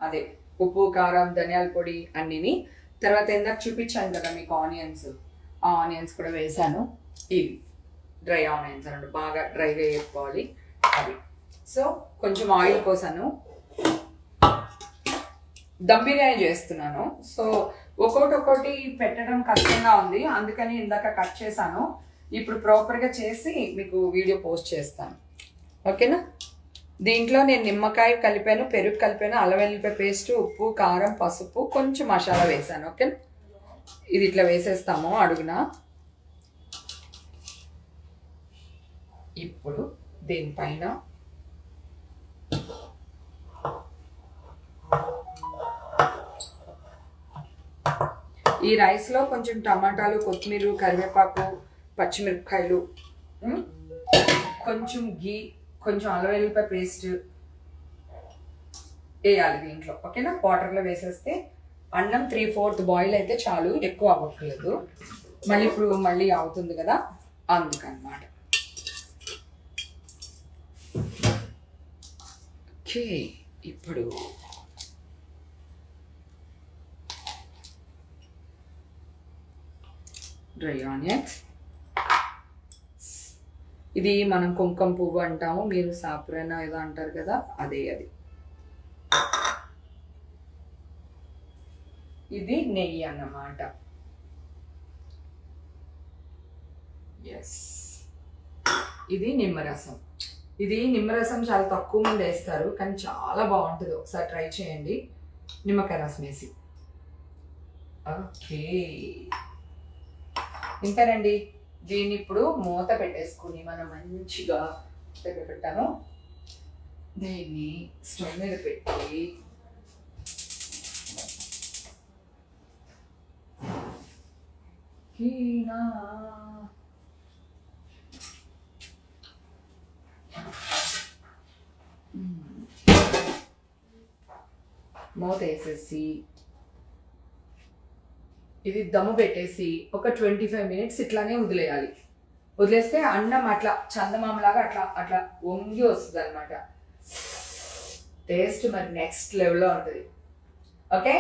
అదే ఉప్పు కారం ధనియాల పొడి అన్నిని. తర్వాత ఇందాక చూపించాను కదా మీకు ఆనియన్స్, ఆ ఆనియన్స్ కూడా వేసాను. ఇవి డ్రై ఆనియన్స్ అన్నట్టు బాగా డ్రైగా వేసుకోవాలి అవి. సో కొంచెం ఆయిల్ పోసాను. దమ్ బిర్యానీ చేస్తున్నాను, సో ఒక్కొక్కటి పెట్టడం కష్టంగా ఉంది, అందుకని ఇందాక కట్ చేశాను. ఇప్పుడు ప్రాపర్గా చేసి మీకు వీడియో పోస్ట్ చేస్తాను, ఓకేనా. దీంట్లో నేను నిమ్మకాయ కలిపాను, పెరుగు కలిపాను, అల్లం వెల్లుల్లిపాయ పేస్ట్, ఉప్పు కారం పసుపు కొంచెం మసాలా వేసాను, ఓకేనా. ఇది ఇట్లా వేసేస్తాము అడుగున. ఇప్పుడు దీనిపైన ఈ రైస్లో కొంచెం టమాటాలు, కొత్తిమీర, కరివేపాకు, పచ్చిమిరపకాయలు, కొంచెం గీ, కొంచెం అల్లం వెల్లుల్లిపాయ పేస్ట్ వేయాలి దీంట్లో, ఓకేనా. వాటర్లో వేసేస్తే అన్నం 3/4 బాయిల్ అయితే చాలు, ఎక్కువ అవ్వట్లేదు. మళ్ళీ ఇప్పుడు మళ్ళీ అవుతుంది కదా, అందుకన్నమాట. ఓకే, ఇప్పుడు డ్రై ఆనియన్స్. ఇది మనం కుంకుమ పువ్వు అంటాము, మీరు సాపురైనా ఏదో అంటారు కదా, అదే అది. ఇది నెయ్యి అన్నమాట. ఎస్, ఇది నిమ్మరసం. ఇది నిమ్మరసం చాలా తక్కువ మంది వేస్తారు, కానీ చాలా బాగుంటుంది, ఒకసారి ట్రై చేయండి నిమ్మకాయ రసం వేసి. ఓకే, ఇంతేనండి. దీన్ని ఇప్పుడు మూత పెట్టేసుకుని మనం మంచిగా పెట్టాను. దీన్ని స్టవ్ మీద పెట్టి మూత వేసేసి ఇది దమ్ము పెట్టేసి ఒక 25 మినిట్స్ ఇట్లానే వదిలేయాలి. వదిలేస్తే అన్నం అట్లా చందమామలాగా అట్లా అట్లా వంగి వస్తుంది అనమాట. టేస్ట్ మరి నెక్స్ట్ లెవెల్లో ఉంటుంది, ఓకే.